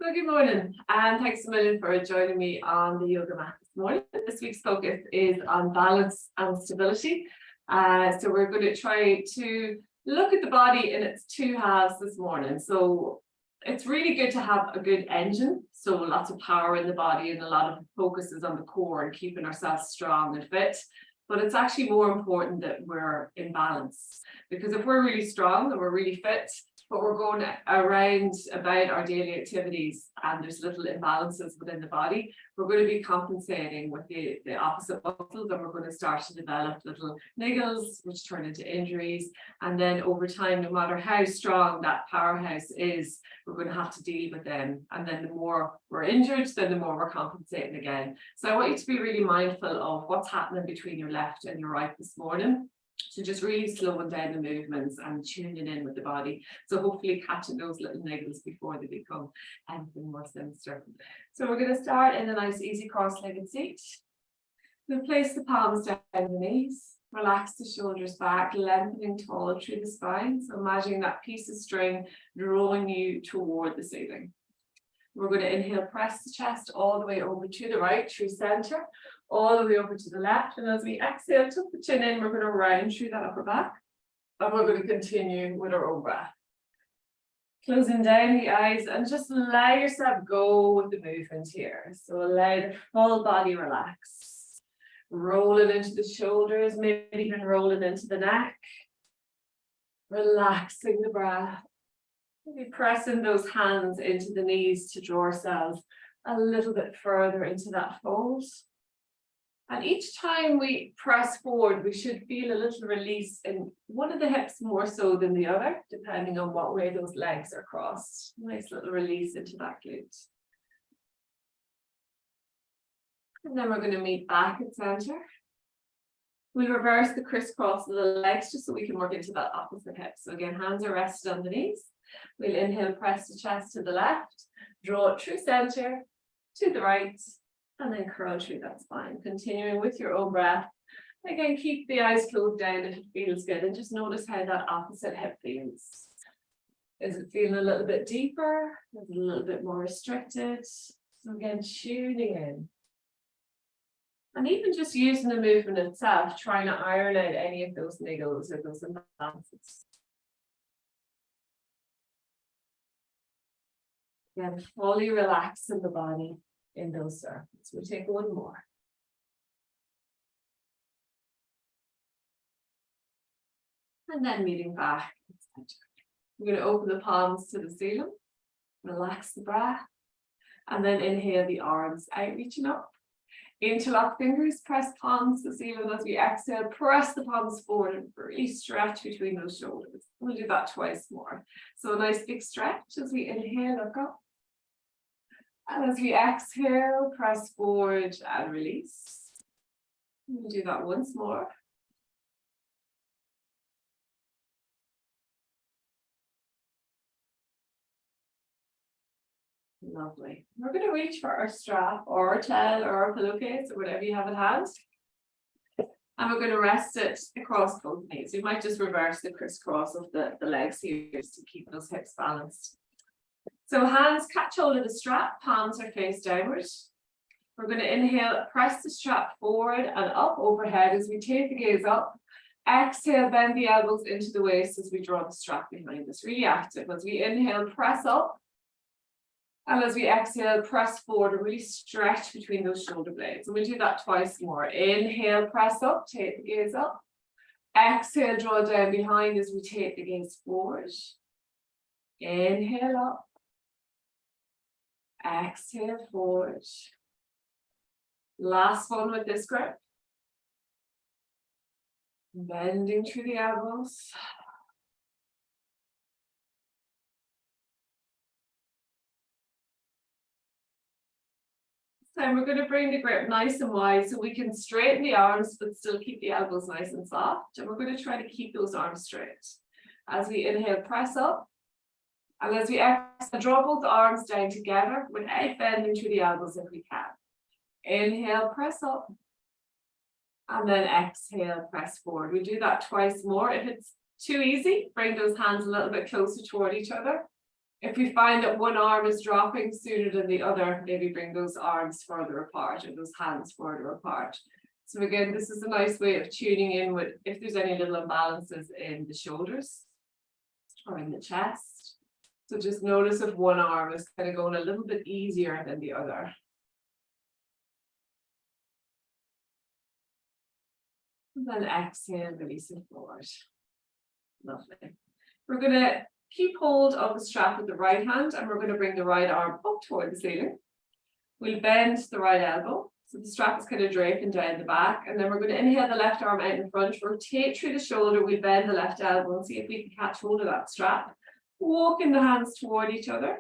So good morning, and thanks a million for joining me on the yoga mat this morning. This week's focus is on balance and stability. So we're going to try to look at the body in its two halves this morning. So it's really good to have a good engine, so lots of power in the body, and a lot of focus is on the core and keeping ourselves strong and fit. But it's actually more important that we're in balance, because if we're really strong and we're really fit, but we're going around about our daily activities and there's little imbalances within the body, we're going to be compensating with the opposite muscles, and we're going to start to develop little niggles which turn into injuries. And then over time, no matter how strong that powerhouse is, we're going to have to deal with them. And then the more we're injured, then the more we're compensating again. So I want you to be really mindful of what's happening between your left and your right this morning. So just really slowing down the movements and tuning in with the body. So hopefully catching those little niggles before they become anything more sinister. So we're going to start in a nice easy cross-legged seat. We'll place the palms down the knees. Relax the shoulders back, lengthening tall through the spine. So imagining that piece of string drawing you toward the ceiling. We're going to inhale, press the chest all the way over to the right, through center, all the way over to the left. And as we exhale, tuck the chin in, we're going to round through that upper back. And we're going to continue with our own breath. Closing down the eyes and just allow yourself go with the movement here. So allow the full body relax. Rolling into the shoulders, maybe even rolling into the neck. Relaxing the breath. Maybe pressing those hands into the knees to draw ourselves a little bit further into that fold. And each time we press forward, we should feel a little release in one of the hips more so than the other, depending on what way those legs are crossed. Nice little release into that glute. And then we're going to meet back at center. We'll reverse the crisscross of the legs just so we can work into that opposite hip. So again, hands are rested on the knees. We'll inhale, press the chest to the left, draw it through center, to the right, and then curl through that spine. Continuing with your own breath. Again, keep the eyes closed down if it feels good, and just notice how that opposite hip feels. Is it feeling a little bit deeper? Is it a little bit more restricted? So again, tuning in. And even just using the movement itself, trying to iron out any of those niggles or those imbalances. Again, fully relaxing the body in those circles. We'll take one more. And then meeting back. We're going to open the palms to the ceiling. Relax the breath. And then inhale the arms out, reaching up. Interlock fingers, press palms to the ceiling as we exhale. Press the palms forward and really stretch between those shoulders. We'll do that twice more. So a nice big stretch as we inhale, look up. And as we exhale, press forward and release. We'll do that once more. Lovely. We're going to reach for our strap or our towel or our pillowcase or whatever you have at hand. And we're going to rest it across both knees. You might just reverse the crisscross of the legs here just to keep those hips balanced. So hands catch hold of the strap, palms are face downwards. We're going to inhale, press the strap forward and up overhead as we take the gaze up. Exhale, bend the elbows into the waist as we draw the strap behind us. Really active. As we inhale, press up. And as we exhale, press forward and really stretch between those shoulder blades. And we'll do that twice more. Inhale, press up, take the gaze up. Exhale, draw down behind as we take the gaze forward. Inhale up. Exhale forward. Last one with this grip. Bending through the elbows. This time we're going to bring the grip nice and wide so we can straighten the arms but still keep the elbows nice and soft. And we're going to try to keep those arms straight. As we inhale, press up. And as we exhale, draw both arms down together without bending through the elbows if we can. Inhale, press up. And then exhale, press forward. We do that twice more. If it's too easy, bring those hands a little bit closer toward each other. If we find that one arm is dropping sooner than the other, maybe bring those arms further apart or those hands further apart. So again, this is a nice way of tuning in with if there's any little imbalances in the shoulders or in the chest. So just notice if one arm is kind of going a little bit easier than the other. And then exhale, release it forward. Lovely. We're going to keep hold of the strap with the right hand and we're going to bring the right arm up toward the ceiling. We'll bend the right elbow. So the strap is kind of draping down the back. And then we're going to inhale the left arm out in front, rotate through the shoulder. We bend the left elbow and see if we can catch hold of that strap. Walking the hands toward each other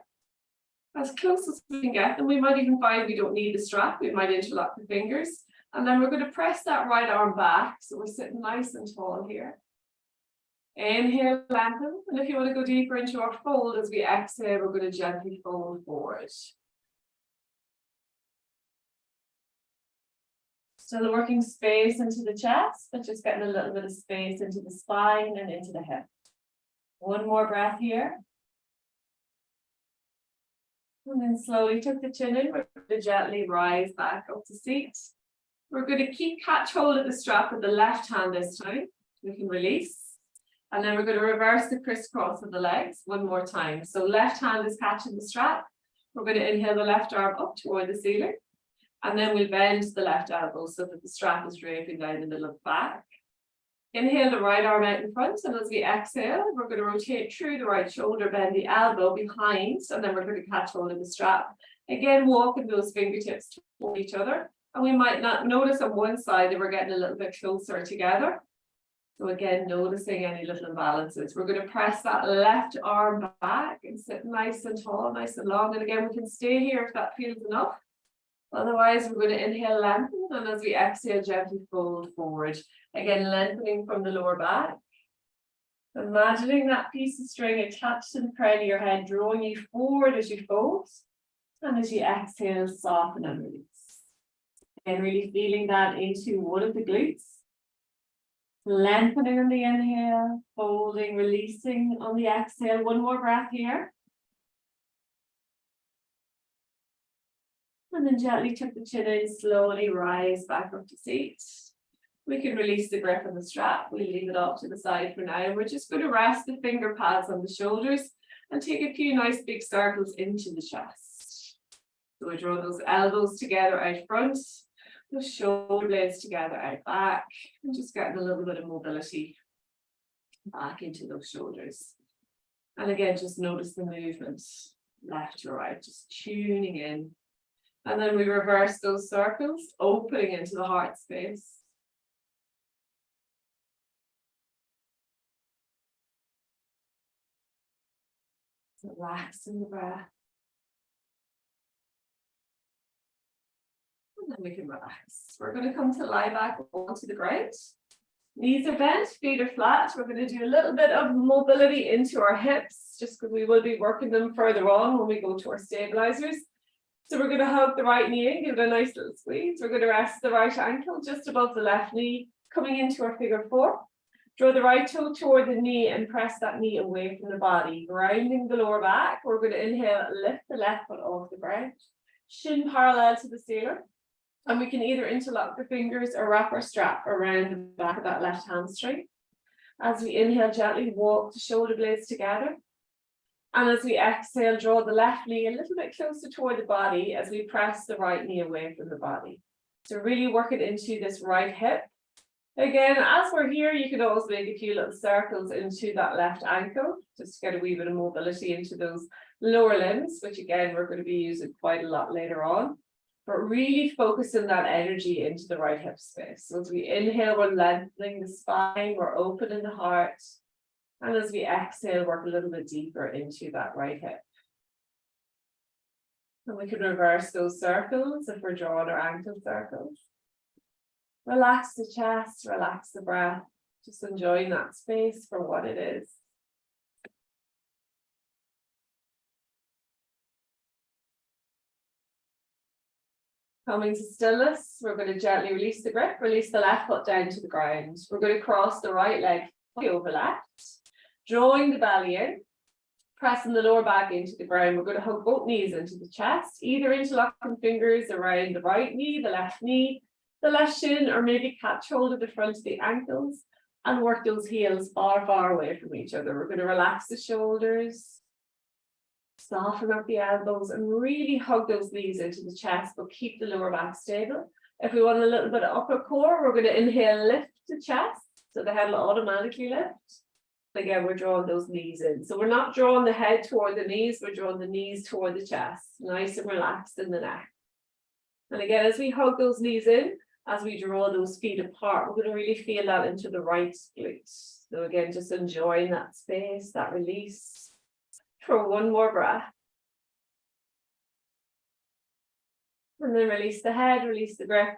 as close as we can get them. We might even find we don't need the strap. We might interlock the fingers. And then we're going to press that right arm back. So we're sitting nice and tall here. Inhale, lengthen. And if you want to go deeper into our fold as we exhale, we're going to gently fold forward. Still working space into the chest, but just getting a little bit of space into the spine and into the hip. One more breath here. And then slowly tuck the chin in. We're going to gently rise back up to seat. We're going to catch hold of the strap with the left hand this time. We can release. And then we're going to reverse the crisscross of the legs one more time. So left hand is catching the strap. We're going to inhale the left arm up toward the ceiling. And then we'll bend the left elbow so that the strap is draping down the middle of the back. Inhale the right arm out in front. And as we exhale, we're going to rotate through the right shoulder, bend the elbow behind. And then we're going to catch hold of the strap. Again, walking those fingertips toward each other. And we might not notice on one side that we're getting a little bit closer together. So again, noticing any little imbalances. We're going to press that left arm back and sit nice and tall, nice and long. And again, we can stay here if that feels enough. Otherwise, we're going to inhale, lengthen, and as we exhale, gently fold forward. Again, lengthening from the lower back. Imagining that piece of string attached to the crown of your head, drawing you forward as you fold. And as you exhale, soften and release. And really feeling that into one of the glutes. Lengthening on the inhale, folding, releasing on the exhale. One more breath here. And then gently tuck the chin in, slowly rise back up to seat. We can release the grip on the strap. We'll leave it off to the side for now. We're just going to rest the finger pads on the shoulders and take a few nice big circles into the chest. So we draw those elbows together out front, those shoulder blades together out back, and just getting a little bit of mobility back into those shoulders. And again, just notice the movement left to right, just tuning in. And then we reverse those circles, opening into the heart space. Relaxing the breath. And then we can relax. We're going to come to lie back onto the ground. Knees are bent, feet are flat. We're going to do a little bit of mobility into our hips, just because we will be working them further on when we go to our stabilizers. So we're going to hug the right knee in, give it a nice little squeeze. We're going to rest the right ankle just above the left knee, coming into our figure four. Draw the right toe toward the knee and press that knee away from the body, grounding the lower back. We're going to inhale, lift the left foot off the ground, shin parallel to the ceiling. And we can either interlock the fingers or wrap our strap around the back of that left hamstring. As we inhale, gently walk the shoulder blades together. And as we exhale, draw the left knee a little bit closer toward the body as we press the right knee away from the body. So really work it into this right hip. Again, as we're here, you can always make a few little circles into that left ankle, just to get a wee bit of mobility into those lower limbs, which again, we're going to be using quite a lot later on. But really focusing that energy into the right hip space. So as we inhale, we're lengthening the spine, we're opening the heart. And as we exhale, work a little bit deeper into that right hip. And we can reverse those circles if we're drawing our ankle circles. Relax the chest, relax the breath, just enjoying that space for what it is. Coming to stillness, we're going to gently release the grip, release the left foot down to the ground. We're going to cross the right leg fully over left, drawing the belly in, Pressing the lower back into the ground, we're going to hug both knees into the chest, either interlocking fingers around the right knee, the left shin, or maybe catch hold of the front of the ankles and work those heels far, far away from each other. We're going to relax the shoulders, soften up the elbows, and really hug those knees into the chest, but keep the lower back stable. If we want a little bit of upper core, we're going to inhale, lift the chest, so the head will automatically lift. Again, we're drawing those knees in. So we're not drawing the head toward the knees, we're drawing the knees toward the chest, nice and relaxed in the neck. And again, as we hug those knees in, as we draw those feet apart, we're going to really feel that into the right glute. So again, just enjoying that space, that release. For one more breath. And then release the head, release the grip.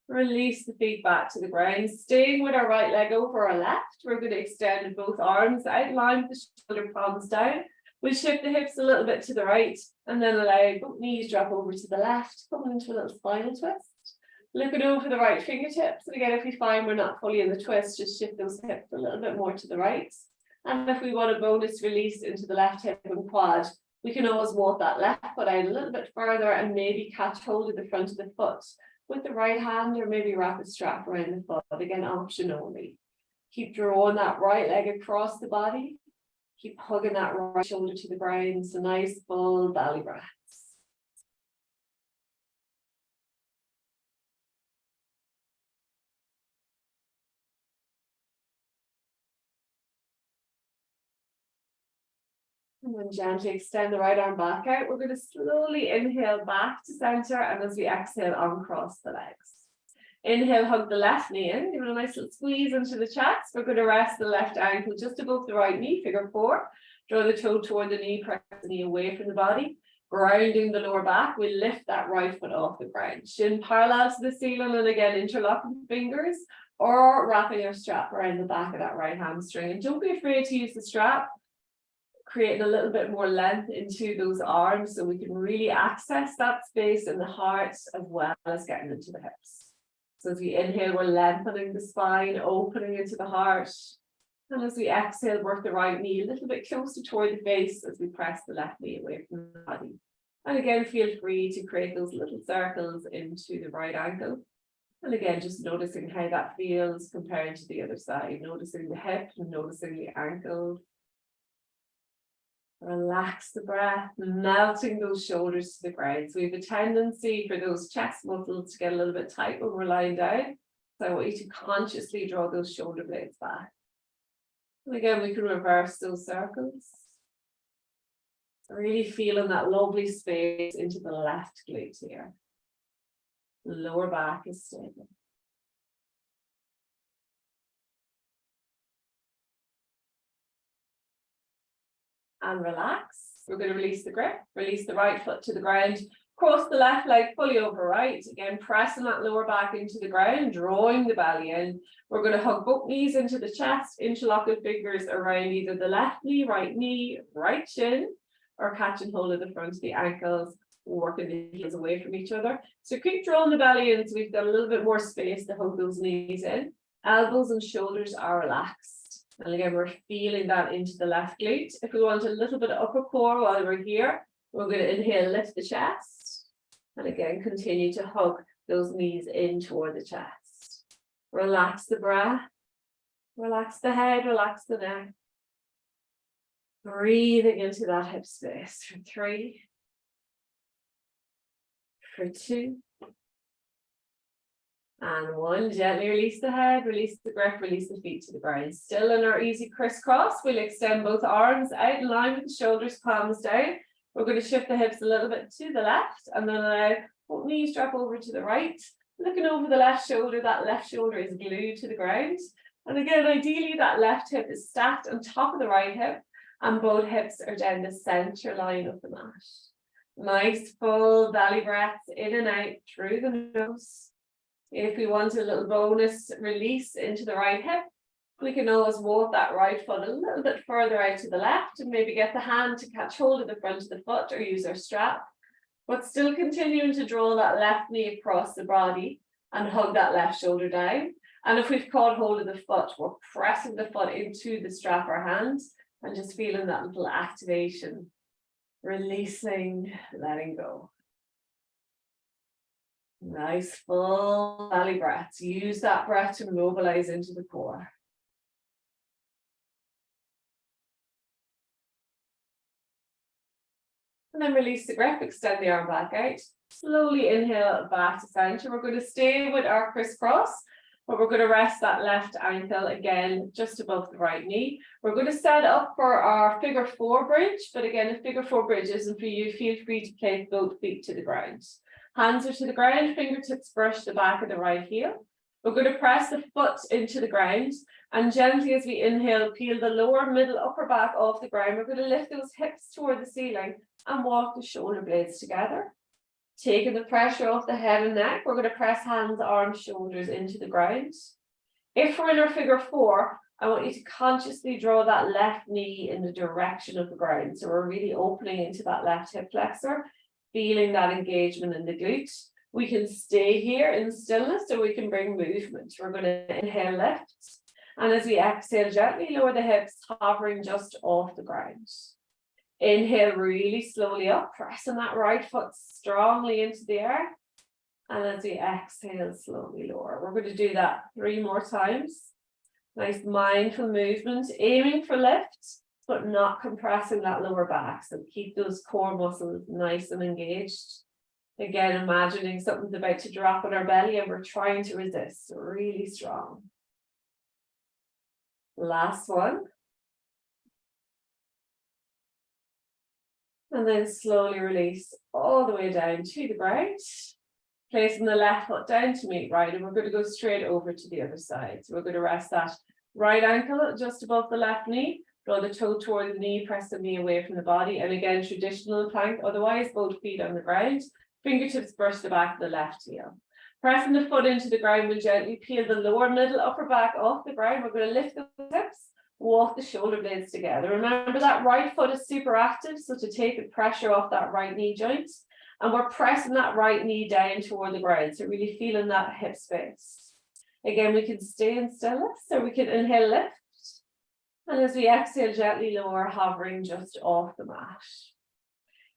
Release the feet back to the ground, staying with our right leg over our left. We're going to extend both arms out, line the shoulder palms down. We'll shift the hips a little bit to the right and then allow both knees drop over to the left, coming into a little spinal twist. Looking over the right fingertips. And again, if we find we're not fully in the twist, just shift those hips a little bit more to the right. And if we want a bonus release into the left hip and quad, we can always walk that left foot out a little bit further and maybe catch hold of the front of the foot with the right hand, or maybe wrap a strap around the foot. Again, option only. Keep drawing that right leg across the body. Keep hugging that right shoulder to the ground. So nice full belly breaths. And then gently extend the right arm back out. We're going to slowly inhale back to center, and as we exhale, uncross the legs. Inhale, hug the left knee in. Give it a nice little squeeze into the chest. We're going to rest the left ankle just above the right knee, figure 4. Draw the toe toward the knee, press the knee away from the body. Grounding the lower back, we lift that right foot off the ground. Shin parallel to the ceiling, and again, interlocking fingers or wrapping your strap around the back of that right hamstring. And don't be afraid to use the strap, creating a little bit more length into those arms so we can really access that space in the heart as well as getting into the hips. So as we inhale, we're lengthening the spine, opening into the heart. And as we exhale, work the right knee a little bit closer toward the face as we press the left knee away from the body. And again, feel free to create those little circles into the right ankle. And again, just noticing how that feels compared to the other side, noticing the hip and noticing the ankle. Relax the breath, melting those shoulders to the ground. So we have a tendency for those chest muscles to get a little bit tight when we're lying down. So I want you to consciously draw those shoulder blades back. And again, we can reverse those circles. Really feeling that lovely space into the left glute here. Lower back is stable. And relax. We're going to release the grip, release the right foot to the ground, cross the left leg fully over right. Again, pressing that lower back into the ground, drawing the belly in. We're going to hug both knees into the chest, interlocking fingers around either the left knee, right shin, or catching hold of the front of the ankles, working the heels away from each other. So keep drawing the belly in so we've got a little bit more space to hug those knees in. Elbows and shoulders are relaxed. And again, we're feeling that into the left glute. If we want a little bit of upper core while we're here, we're going to inhale, lift the chest. And again, continue to hug those knees in toward the chest. Relax the breath. Relax the head, relax the neck. Breathing into that hip space for 3, for 2, and 1. Gently release the head, release the grip, release the feet to the ground. Still in our easy crisscross, we'll extend both arms out in line with the shoulders, palms down. We're going to shift the hips a little bit to the left and then allow both knees drop over to the right. Looking over the left shoulder, that left shoulder is glued to the ground. And again, ideally that left hip is stacked on top of the right hip and both hips are down the center line of the mat. Nice full belly breaths in and out through the nose. If we want a little bonus release into the right hip, we can always walk that right foot a little bit further out to the left and maybe get the hand to catch hold of the front of the foot or use our strap, but still continuing to draw that left knee across the body and hug that left shoulder down. And if we've caught hold of the foot, we're pressing the foot into the strap or hand And just feeling that little activation, releasing, letting go. Nice full belly breaths. Use that breath to mobilize into the core. And then release the grip, extend the arm back out. Slowly inhale back to center. We're going to stay with our crisscross, but we're going to rest that left ankle again just above the right knee. We're going to set up for our figure 4 bridge, but again, if figure 4 bridge isn't for you, feel free to place both feet to the ground. Hands are to the ground, fingertips brush the back of the right heel. We're going to press the foot into the ground and gently as we inhale, peel the lower, middle, upper back off the ground. We're going to lift those hips toward the ceiling and walk the shoulder blades together. Taking the pressure off the head and neck, we're going to press hands, arms, shoulders into the ground. If we're in our figure 4, I want you to consciously draw that left knee in the direction of the ground. So we're really opening into that left hip flexor, feeling that engagement in the glute. We can stay here in stillness or we can bring movement. We're going to inhale, lift. And as we exhale, gently lower the hips, hovering just off the ground. Inhale really slowly up, pressing that right foot strongly into the air. And as we exhale, slowly lower. We're going to do that 3 more times. Nice mindful movement, aiming for lift, but not compressing that lower back. So keep those core muscles nice and engaged. Again, imagining something's about to drop on our belly and we're trying to resist. So really strong. Last one. And then slowly release all the way down to the ground. Placing the left foot down to meet right. And we're going to go straight over to the other side. So we're going to rest that right ankle just above the left knee. Draw the toe toward the knee, press the knee away from the body. And again, traditional plank. Otherwise, both feet on the ground. Fingertips brush the back of the left heel. Pressing the foot into the ground, we'll gently peel the lower, middle, upper back off the ground. We're going to lift the hips. Walk the shoulder blades together. Remember that right foot is super active, so to take the pressure off that right knee joint, and we're pressing that right knee down toward the ground, so really feeling that hip space. Again, we can stay in stillness, so we can inhale, lift, and as we exhale, gently lower, hovering just off the mat.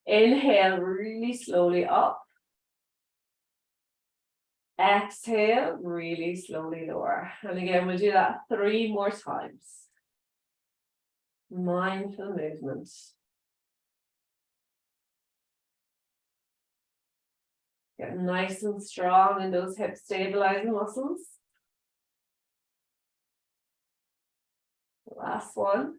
Inhale really slowly up. Exhale, really slowly lower. And again, we'll do that 3 more times. Mindful movement. Get nice and strong in those hip stabilizing muscles. Last one.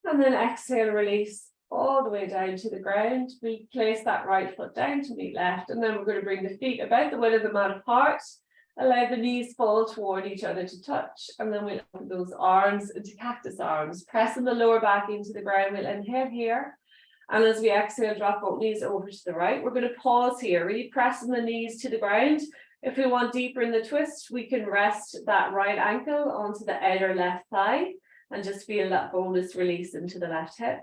And then exhale, release all the way down to the ground. We place that right foot down to meet left, and then we're going to bring the feet about the width of the mat apart. Allow the knees fall toward each other to touch, and then we'll open those arms into cactus arms, pressing the lower back into the ground. We'll inhale here, and as we exhale, drop both knees over to the right. We're going to pause here, really pressing the knees to the ground. If we want deeper in the twist, we can rest that right ankle onto the outer left thigh and just feel that bonus release into the left hip.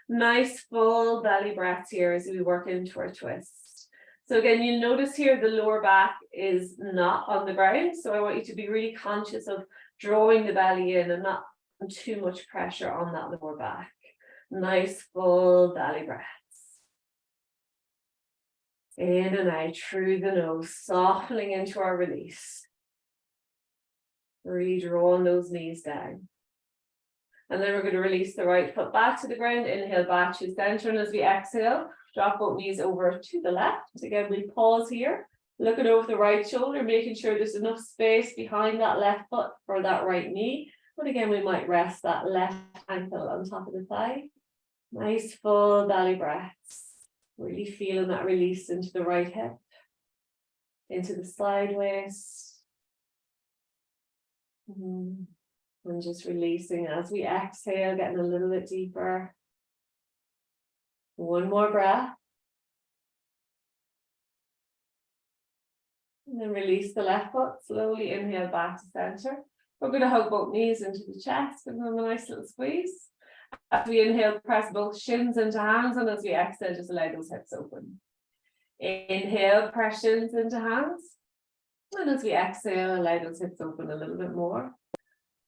Nice full belly breaths here as we work into our twist. So again, you'll notice here the lower back is not on the ground. So I want you to be really conscious of drawing the belly in and not too much pressure on that lower back. Nice full belly breaths. In and out through the nose, softening into our release. Redrawing those knees down. And then we're going to release the right foot back to the ground. Inhale back to center, and as we exhale, drop both knees over to the left. Again, we pause here, looking over the right shoulder, making sure there's enough space behind that left foot for that right knee. But again, we might rest that left ankle on top of the thigh. Nice full belly breaths. Really feeling that release into the right hip, into the side waist. And just releasing as we exhale, getting a little bit deeper. One more breath. And then release the left foot, slowly inhale back to center. We're going to hug both knees into the chest, give them a nice little squeeze. As we inhale, press both shins into hands, and as we exhale, just allow those hips open. Inhale, press shins into hands. And as we exhale, allow those hips open a little bit more.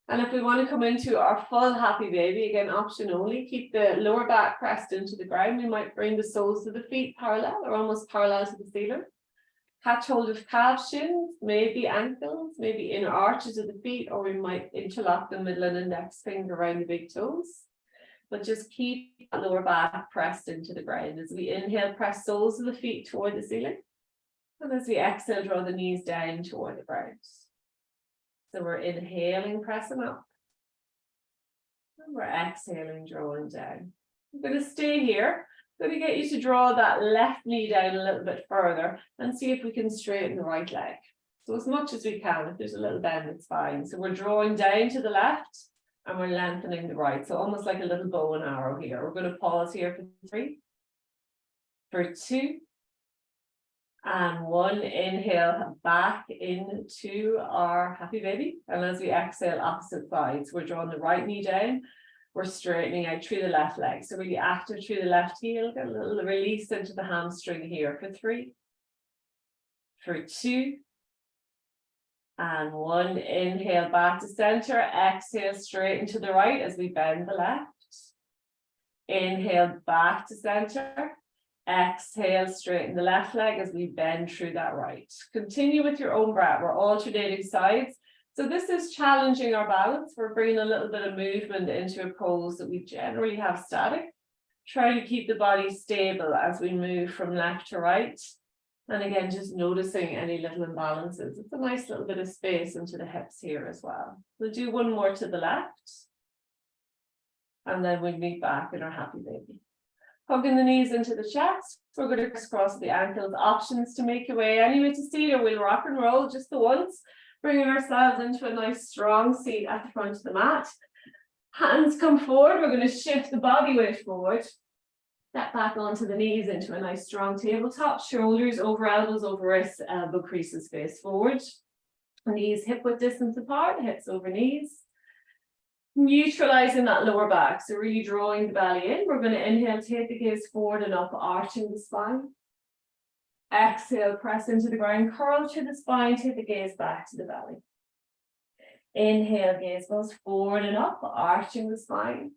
And if we want to come into our full happy baby, again, option only, keep the lower back pressed into the ground. We might bring the soles of the feet parallel or almost parallel to the ceiling. Catch hold of calf shins, maybe ankles, maybe inner arches of the feet, or we might interlock the middle and index finger around the big toes. But just keep that lower back pressed into the ground. As we inhale, press soles of the feet toward the ceiling. And as we exhale, draw the knees down toward the ground. So we're inhaling, pressing up. And we're exhaling, drawing down. I'm going to stay here. I'm going to get you to draw that left knee down a little bit further and see if we can straighten the right leg. So as much as we can, if there's a little bend, it's fine. So we're drawing down to the left and we're lengthening the right. So almost like a little bow and arrow here. We're going to pause here for 3, for 2, and 1. Inhale back into our happy baby. And as we exhale, opposite sides, we're drawing the right knee down. We're straightening out through the left leg. So really active through the left heel. Get a little release into the hamstring here for 3, for 2, and 1. Inhale back to center. Exhale straighten to the right as we bend the left. Inhale back to center. Exhale, straighten the left leg as we bend through that right. Continue with your own breath. We're alternating sides. So this is challenging our balance. We're bringing a little bit of movement into a pose that we generally have static. Try to keep the body stable as we move from left to right. And again, just noticing any little imbalances. It's a nice little bit of space into the hips here as well. We'll do one more to the left. And then we'll meet back in our happy baby. Hugging the knees into the chest. We're going to crisscross the ankles. Options to make your way anyway to seat, or we'll rock and roll just the once. Bringing ourselves into a nice strong seat at the front of the mat. Hands come forward. We're going to shift the body weight forward. Step back onto the knees into a nice strong tabletop. Shoulders over elbows, over wrists, elbow creases face forward. Knees hip width distance apart, hips over knees. Neutralizing that lower back, so really drawing the belly in. We're going to inhale, take the gaze forward and up, arching the spine. Exhale, press into the ground, curl to the spine, take the gaze back to the belly. Inhale, gaze goes forward and up, arching the spine.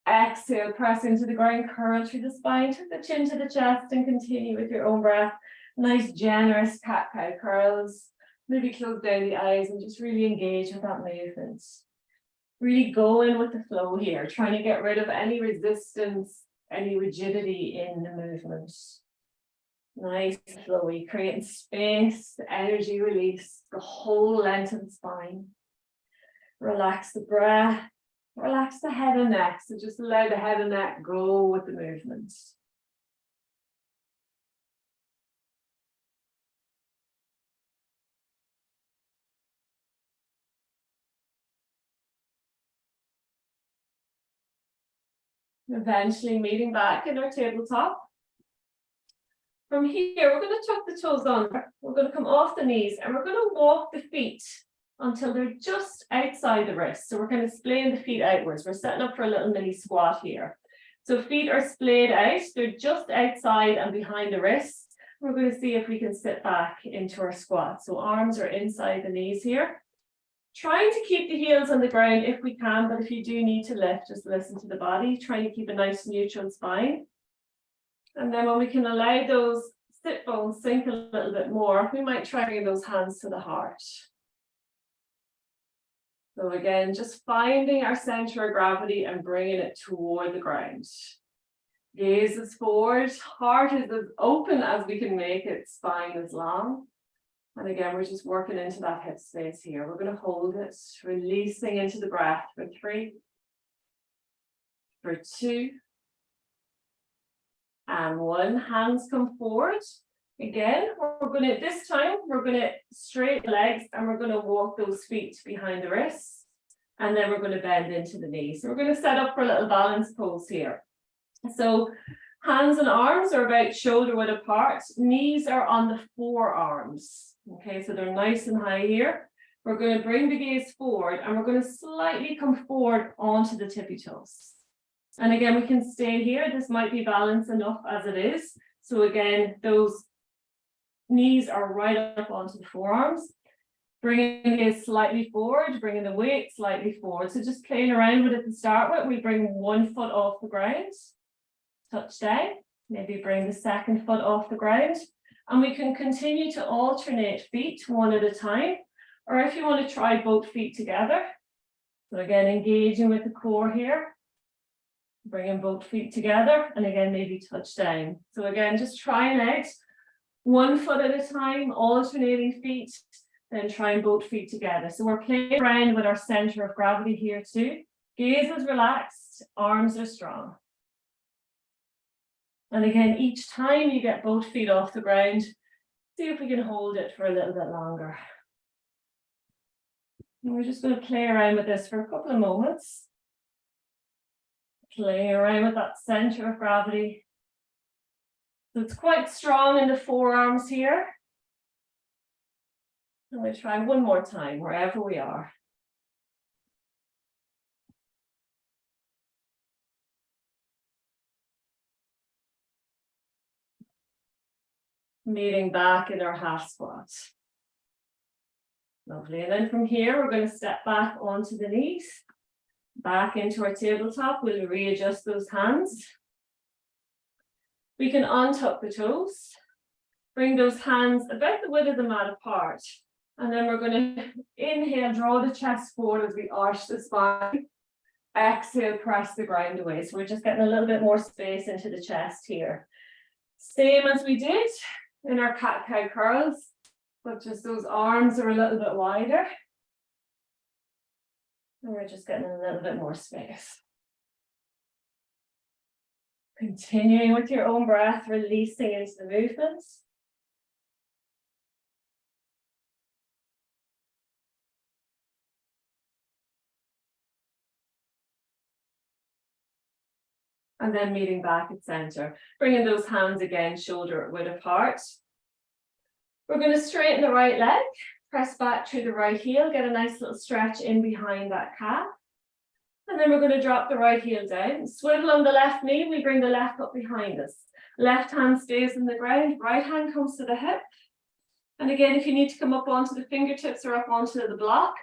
Exhale, press into the ground, curl through the spine, take the chin to the chest and continue with your own breath. Nice, generous cat-cow curls. Maybe close down the eyes and just really engage with that movement. Really go in with the flow here, trying to get rid of any resistance, any rigidity in the movement. Nice, flowy, creating space, energy release, the whole length of the spine. Relax the breath, relax the head and neck. So just allow the head and neck go with the movement. Eventually meeting back in our tabletop. From here, we're going to tuck the toes under. We're going to come off the knees and we're going to walk the feet until they're just outside the wrists. So we're kind of splaying the feet outwards. We're setting up for a little mini squat here. So feet are splayed out. They're just outside and behind the wrists. We're going to see if we can sit back into our squat. So arms are inside the knees here. Trying to keep the heels on the ground if we can, but if you do need to lift, just listen to the body. Trying to keep a nice neutral spine. And then when we can allow those sit bones sink a little bit more, we might try bringing those hands to the heart. So again, just finding our center of gravity and bringing it toward the ground. Gaze is forward, heart is as open as we can make it, spine is long. And again, we're just working into that hip space here. We're going to hold it, releasing into the breath for 3, for 2, and 1. Hands come forward. Again, this time, we're going to straighten the legs and we're going to walk those feet behind the wrists. And then we're going to bend into the knees. So we're going to set up for a little balance pose here. So hands and arms are about shoulder width apart. Knees are on the forearms. Okay, so they're nice and high here. We're going to bring the gaze forward and we're going to slightly come forward onto the tippy toes. And again, we can stay here. This might be balanced enough as it is. So again, those knees are right up onto the forearms. Bringing it slightly forward, bringing the weight slightly forward. So just playing around with it to start with. We bring one foot off the ground, touch down, maybe bring the second foot off the ground. And we can continue to alternate feet one at a time. Or if you want to try both feet together. So again, engaging with the core here. Bringing both feet together and again, maybe touch down. So again, just trying out one foot at a time, alternating feet, then trying both feet together. So we're playing around with our center of gravity here too. Gaze is relaxed, arms are strong. And again, each time you get both feet off the ground, see if we can hold it for a little bit longer. And we're just going to play around with this for a couple of moments. Playing around with that center of gravity. So it's quite strong in the forearms here. And we try one more time, wherever we are. Meeting back in our half squat. Lovely. And then from here, we're going to step back onto the knees. Back into our tabletop. We'll readjust those hands. We can untuck the toes. Bring those hands about the width of the mat apart. And then we're going to inhale, draw the chest forward as we arch the spine. Exhale, press the ground away. So we're just getting a little bit more space into the chest here. Same as we did in our cat-cow curls, but just those arms are a little bit wider. And we're just getting a little bit more space. Continuing with your own breath, releasing into the movements. And then meeting back at center. Bringing those hands again, shoulder width apart. We're going to straighten the right leg, press back through the right heel, get a nice little stretch in behind that calf. And then we're going to drop the right heel down. Swivel on the left knee, we bring the left up behind us. Left hand stays on the ground, right hand comes to the hip. And again, if you need to come up onto the fingertips or up onto the block,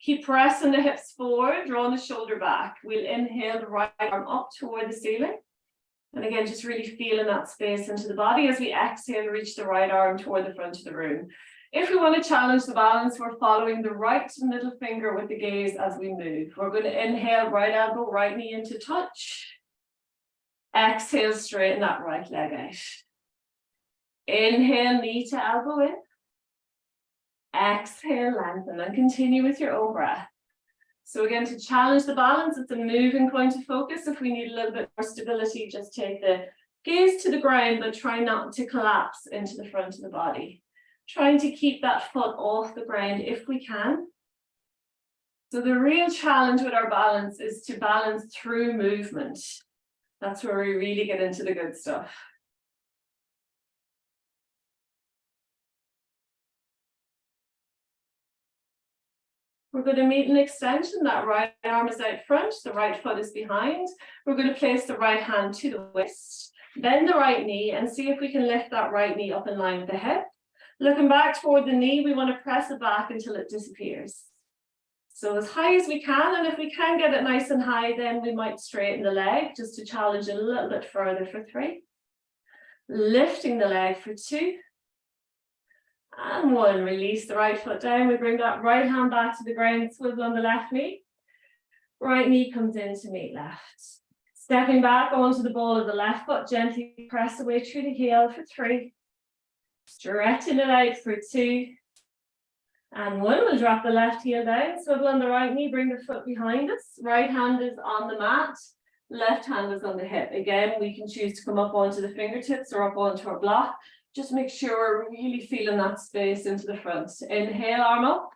keep pressing the hips forward, drawing the shoulder back. We'll inhale the right arm up toward the ceiling. And again, just really feeling that space into the body as we exhale, reach the right arm toward the front of the room. If we want to challenge the balance, we're following the right middle finger with the gaze as we move. We're going to inhale, right elbow, right knee into touch. Exhale, straighten that right leg out. Inhale, knee to elbow in. Exhale, lengthen, and continue with your own breath. So again, to challenge the balance, it's a moving point of focus. If we need a little bit more stability, just take the gaze to the ground, but try not to collapse into the front of the body. Trying to keep that foot off the ground if we can. So the real challenge with our balance is to balance through movement. That's where we really get into the good stuff. We're going to meet an extension. That right arm is out front, the right foot is behind. We're going to place the right hand to the waist, bend the right knee and see if we can lift that right knee up in line with the hip. Looking back toward the knee, we want to press it back until it disappears. So as high as we can, and if we can get it nice and high, then we might straighten the leg just to challenge it a little bit further for 3. Lifting the leg for 2. And 1, release the right foot down. We bring that right hand back to the ground, swivel on the left knee. Right knee comes in to meet left. Stepping back onto the ball of the left foot, gently press away through the heel for 3. Stretching it out for 2. And 1, we'll drop the left heel down, swivel on the right knee, bring the foot behind us. Right hand is on the mat, left hand is on the hip. Again, we can choose to come up onto the fingertips or up onto our block. Just make sure we're really feeling that space into the front. Inhale, arm up.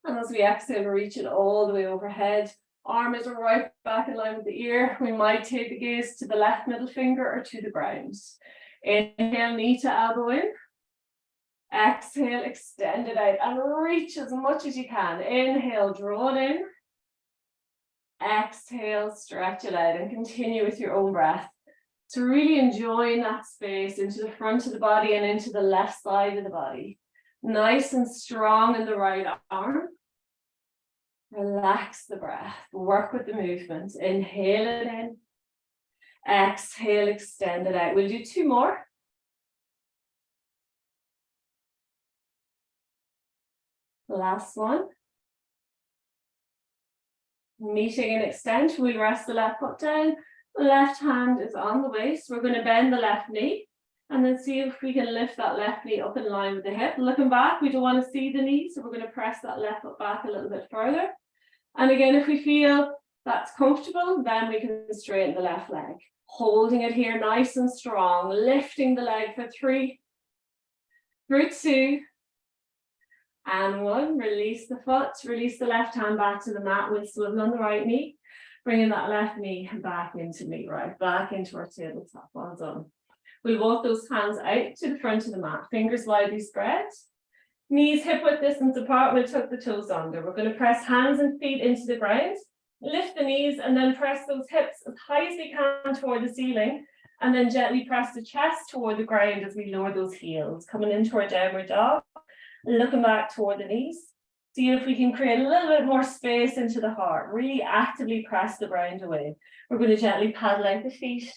And as we exhale, reach it all the way overhead. Arm is right back in line with the ear. We might take the gaze to the left middle finger or to the ground. Inhale, knee to elbow in. Exhale, extend it out and reach as much as you can. Inhale, draw it in. Exhale, stretch it out and continue with your own breath. So really enjoying that space into the front of the body and into the left side of the body. Nice and strong in the right arm. Relax the breath, work with the movement. Inhale it in. Exhale, extend it out. We'll do 2 more. Last one. Meeting and extension. We'll rest the left foot down. The left hand is on the waist. We're going to bend the left knee and then see if we can lift that left knee up in line with the hip. Looking back, we don't want to see the knee, so we're going to press that left foot back a little bit further. And again, if we feel that's comfortable, then we can straighten the left leg. Holding it here nice and strong, lifting the leg for 3, for 2, and 1. Release the foot, release the left hand back to the mat. We'll swivel on the right knee, bringing that left knee back into meat right, back into our tabletop. Well done. We'll walk those hands out to the front of the mat, fingers widely spread. Knees hip width distance apart, we'll tuck the toes under. We're going to press hands and feet into the ground, lift the knees, and then press those hips as high as we can toward the ceiling, and then gently press the chest toward the ground as we lower those heels, coming into our downward dog, looking back toward the knees. See if we can create a little bit more space into the heart. Really actively press the ground away. We're going to gently paddle out the feet,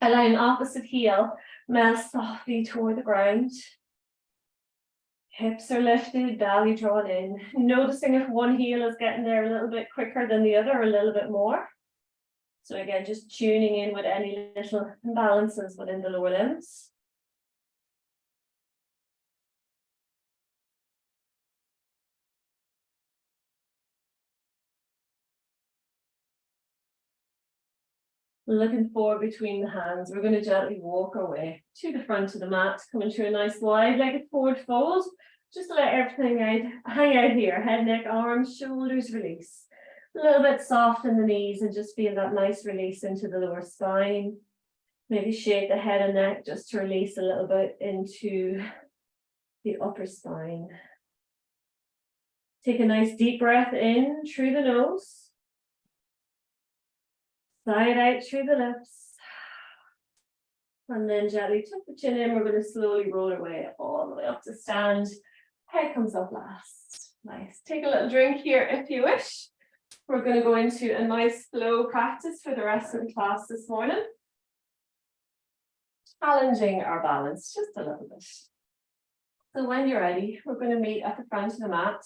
allowing opposite heel, melt softly toward the ground. Hips are lifted, belly drawn in. Noticing if one heel is getting there a little bit quicker than the other, or a little bit more. So again, just tuning in with any little imbalances within the lower limbs. Looking forward between the hands, we're going to gently walk our way to the front of the mat, coming to a nice wide-legged forward fold. Just to let everything hang out here. Head, neck, arms, shoulders release. A little bit soft in the knees and just feel that nice release into the lower spine. Maybe shake the head and neck just to release a little bit into the upper spine. Take a nice deep breath in through the nose. Sigh it out through the lips. And then gently tuck the chin in. We're going to slowly roll our way all the way up to stand. Head comes up last. Nice. Take a little drink here if you wish. We're going to go into a nice flow practice for the rest of the class this morning. Challenging our balance just a little bit. So when you're ready, we're going to meet at the front of the mat.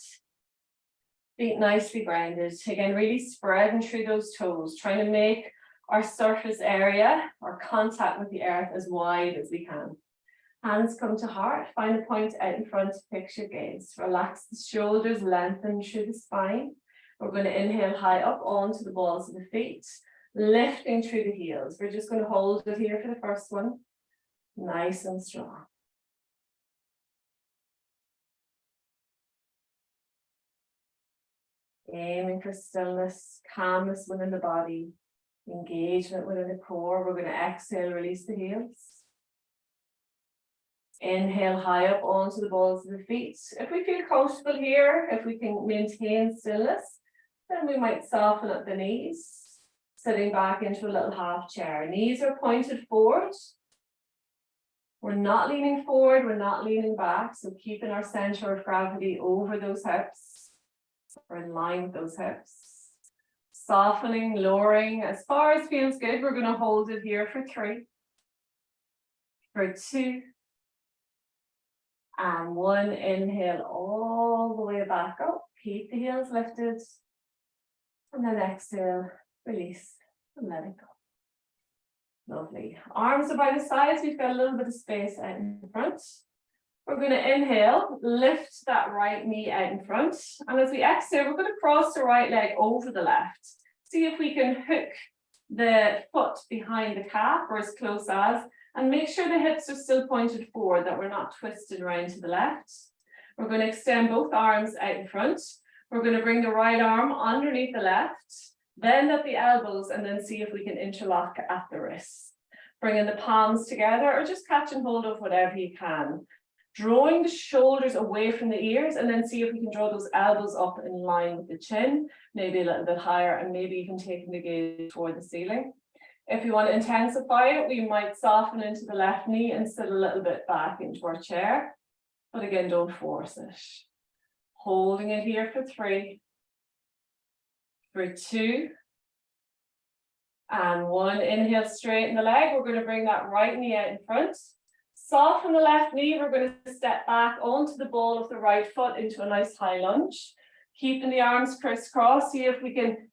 Feet nicely grounded. Again, really spreading through those toes, trying to make our surface area, our contact with the earth, as wide as we can. Hands come to heart, find a point out in front to fix your gaze. Relax the shoulders, lengthen through the spine. We're going to inhale high up onto the balls of the feet, lifting through the heels. We're just going to hold it here for the first one. Nice and strong. Aiming for stillness, calmness within the body, engagement within the core. We're going to exhale, release the heels. Inhale high up onto the balls of the feet. If we feel comfortable here, if we can maintain stillness, then we might soften up the knees, sitting back into a little half chair. Knees are pointed forward. We're not leaning forward, we're not leaning back, so keeping our center of gravity over those hips, or in line with those hips. Softening, lowering, as far as feels good. We're going to hold it here for 3, for 2, and 1. Inhale all the way back up. Keep the heels lifted. And then exhale, release, and let it go. Lovely. Arms are by the sides. We've got a little bit of space out in front. We're going to inhale, lift that right knee out in front. And as we exhale, we're going to cross the right leg over the left. See if we can hook the foot behind the calf, or as close as, and make sure the hips are still pointed forward, that we're not twisted around to the left. We're going to extend both arms out in front. We're going to bring the right arm underneath the left, bend at the elbows, and then see if we can interlock at the wrists. Bringing the palms together, or just catch and hold of whatever you can. Drawing the shoulders away from the ears, and then see if we can draw those elbows up in line with the chin, maybe a little bit higher, and maybe even taking the gaze toward the ceiling. If you want to intensify it, we might soften into the left knee and sit a little bit back into our chair. but again, don't force it. Holding it here for 3, for 2, and 1. Inhale, straighten the leg. We're going to bring that right knee out in front. Soften the left knee. We're going to step back onto the ball of the right foot into a nice high lunge. Keeping the arms crisscross. See if we can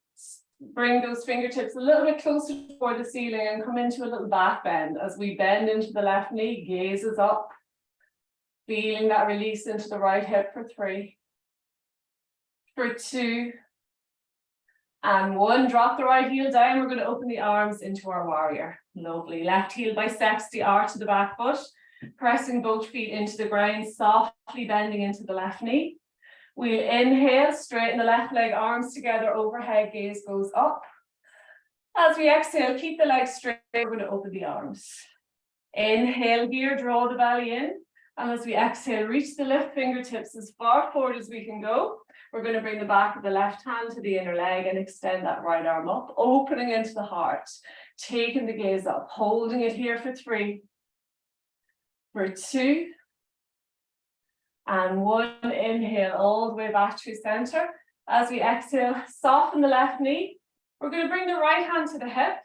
bring those fingertips a little bit closer toward the ceiling and come into a little back bend. As we bend into the left knee, gazes up. Feeling that release into the right hip for 3, for 2, and 1. Drop the right heel down. We're going to open the arms into our warrior. Lovely. Left heel bisects the arch of the back foot. Pressing both feet into the ground, softly bending into the left knee. We'll inhale, straighten the left leg, arms together, overhead gaze goes up. As we exhale, keep the legs straight. We're going to open the arms. Inhale here, draw the belly in. And as we exhale, reach the left fingertips as far forward as we can go. We're going to bring the back of the left hand to the inner leg and extend that right arm up, opening into the heart. Taking the gaze up, holding it here for 3, for 2, and 1. Inhale all the way back to center. As we exhale, soften the left knee. We're going to bring the right hand to the hip.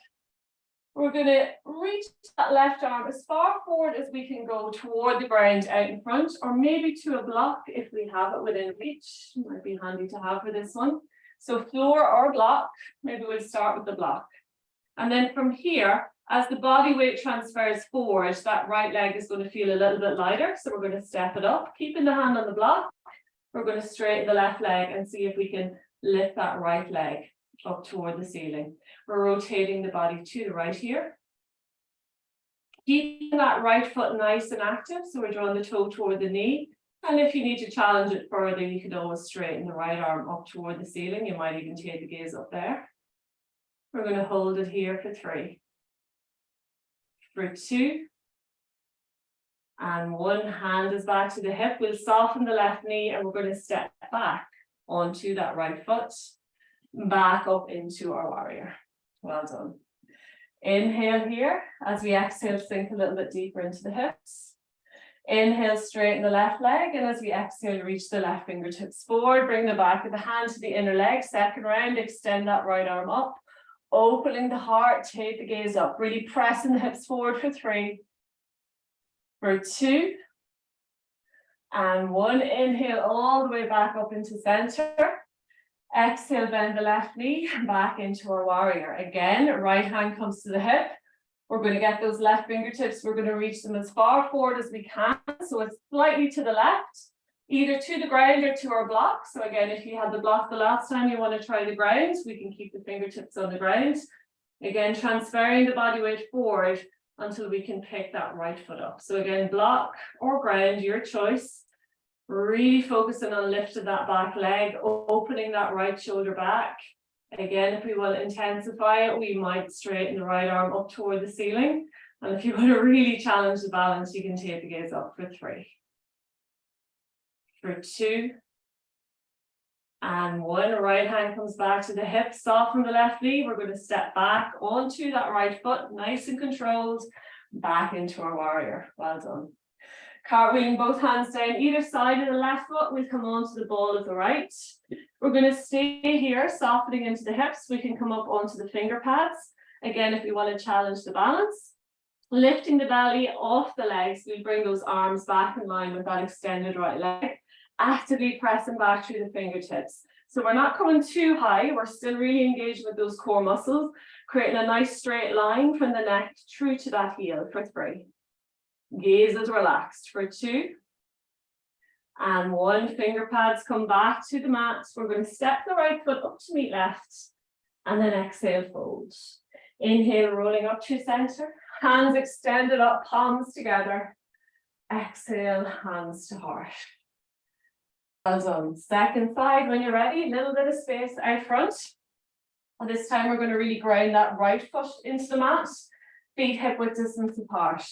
We're going to reach that left arm as far forward as we can go toward the ground out in front, or maybe to a block if we have it within reach. Might be handy to have for this one. So floor or block, maybe we'll start with the block. And then from here, as the body weight transfers forward, that right leg is going to feel a little bit lighter. So we're going to step it up, keeping the hand on the block. We're going to straighten the left leg and see if we can lift that right leg up toward the ceiling. We're rotating the body to the right here. Keeping that right foot nice and active. So we're drawing the toe toward the knee. And if you need to challenge it further, you can always straighten the right arm up toward the ceiling. You might even take the gaze up there. We're going to hold it here for 3, for 2, and 1. Hand is back to the hip. We'll soften the left knee and we're going to step back onto that right foot, back up into our warrior. Well done. Inhale here. As we exhale, sink a little bit deeper into the hips. Inhale, straighten the left leg, and as we exhale, reach the left fingertips forward. Bring the back of the hand to the inner leg. Second round, extend that right arm up. Opening the heart, take the gaze up. Really pressing the hips forward for 3, for 2, and 1. Inhale all the way back up into center. Exhale, bend the left knee, back into our warrior. Again, right hand comes to the hip. We're going to get those left fingertips. We're going to reach them as far forward as we can. So it's slightly to the left, either to the ground or to our block. So again, if you had the block the last time, you want to try the ground, we can keep the fingertips on the ground. Again, transferring the body weight forward until we can pick that right foot up. So again, block or ground, your choice. Really focusing on lifting that back leg, opening that right shoulder back. Again, if we will intensify it, we might straighten the right arm up toward the ceiling. And if you want to really challenge the balance, you can take the gaze up for 3, for 2, and 1. Right hand comes back to the hip, soften the left knee. We're going to step back onto that right foot, nice and controlled, back into our warrior. Well done. Cartwheeling both hands down either side of the left foot. We'll come onto the ball of the right. We're going to stay here, softening into the hips. We can come up onto the finger pads. Again, if we want to challenge the balance. Lifting the belly off the legs, we'll bring those arms back in line with that extended right leg. Actively pressing back through the fingertips. So we're not coming too high. We're still really engaged with those core muscles, creating a nice straight line from the neck through to that heel for 3. Gaze is relaxed for 2, and 1. Finger pads come back to the mat. We're going to step the right foot up to meet left, and then exhale, fold. Inhale, rolling up to center. Hands extended up, palms together. Exhale, hands to heart. Well done. Second side, when you're ready, a little bit of space out front. And this time we're going to really ground that right foot into the mat. Feet hip width distance apart.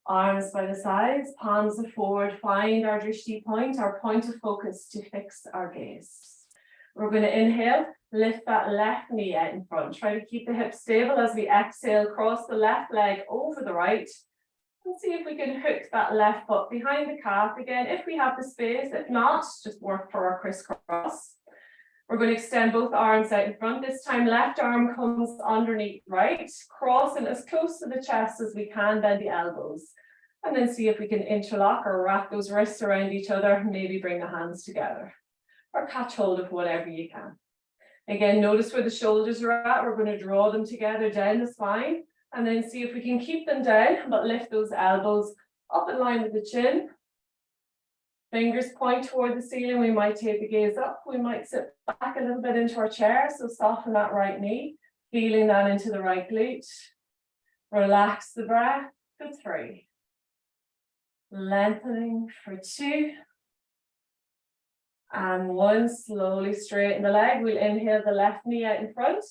Arms by the sides, palms are forward, find our drishti point, our point of focus to fix our gaze. We're going to inhale, lift that left knee out in front. Try to keep the hips stable as we exhale, cross the left leg over the right. And see if we can hook that left foot behind the calf again, if we have the space. If not, just work for our crisscross. We're going to extend both arms out in front. This time, left arm comes underneath right, crossing as close to the chest as we can, bend the elbows. And then see if we can interlock or wrap those wrists around each other, maybe bring the hands together. Or catch hold of whatever you can. Again, notice where the shoulders are at. We're going to draw them together down the spine. And then see if we can keep them down, but lift those elbows up in line with the chin. Fingers point toward the ceiling. We might take the gaze up. We might sit back a little bit into our chair. So soften that right knee, feeling that into the right glute. Relax the breath for 3. Lengthening for 2. And 1, slowly straighten the leg. We'll inhale the left knee out in front.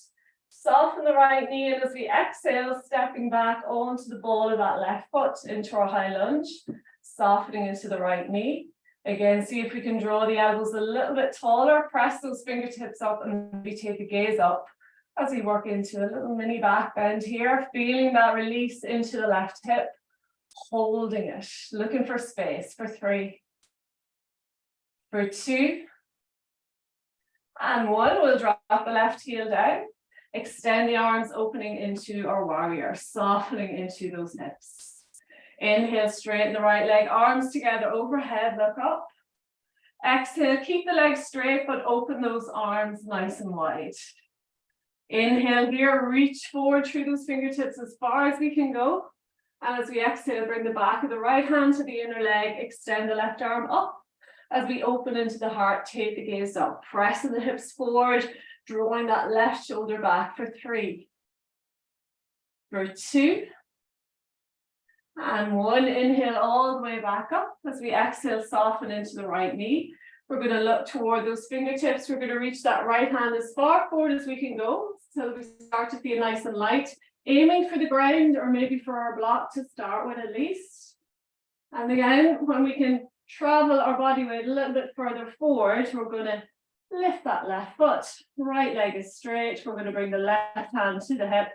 Soften the right knee, and as we exhale, stepping back onto the ball of that left foot into our high lunge, softening into the right knee. Again, see if we can draw the elbows a little bit taller, press those fingertips up, and we take the gaze up as we work into a little mini back bend here, feeling that release into the left hip, holding it, looking for space for 3, for 2, and 1. We'll drop the left heel down. Extend the arms, opening into our warrior, softening into those hips. Inhale, straighten the right leg, arms together overhead, look up. Exhale, keep the legs straight, but open those arms nice and wide. Inhale here, reach forward through those fingertips as far as we can go. And as we exhale, bring the back of the right hand to the inner leg, extend the left arm up. As we open into the heart, take the gaze up, pressing the hips forward, drawing that left shoulder back for 3, for 2, and 1. Inhale all the way back up. As we exhale, soften into the right knee. We're going to look toward those fingertips. We're going to reach that right hand as far forward as we can go, so we start to feel nice and light, aiming for the ground or maybe for our block to start with at least. And again, when we can travel our body weight a little bit further forward, we're going to lift that left foot, right leg is straight. We're going to bring the left hand to the hip.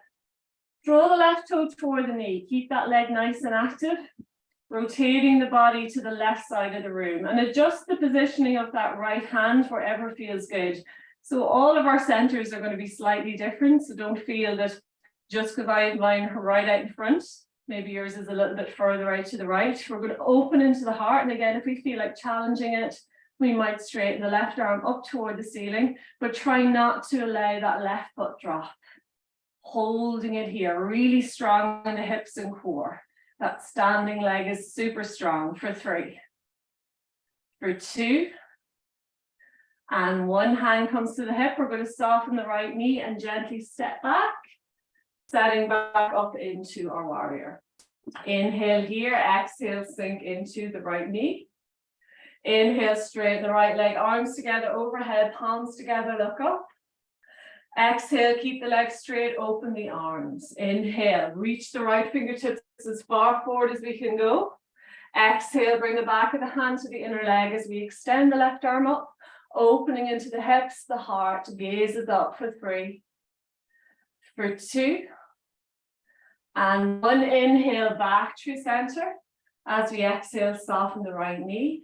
Draw the left toe toward the knee. Keep that leg nice and active. Rotating the body to the left side of the room. And adjust the positioning of that right hand wherever feels good. So all of our centers are going to be slightly different. So don't feel that just because I have mine right out in front, maybe yours is a little bit further out to the right. We're going to open into the heart. And again, if we feel like challenging it, we might straighten the left arm up toward the ceiling, but try not to allow that left foot drop. Holding it here, really strong in the hips and core. That standing leg is super strong for 3, for 2, and 1. Hand comes to the hip. We're going to soften the right knee and gently step back, setting back up into our warrior. Inhale here, exhale, sink into the right knee. Inhale, straighten the right leg, arms together overhead, palms together, look up. Exhale, keep the legs straight, open the arms. Inhale, reach the right fingertips as far forward as we can go. Exhale, bring the back of the hand to the inner leg as we extend the left arm up, opening into the hips, the heart, gazes up for 3, for 2, and 1. Inhale, back through center. As we exhale, soften the right knee.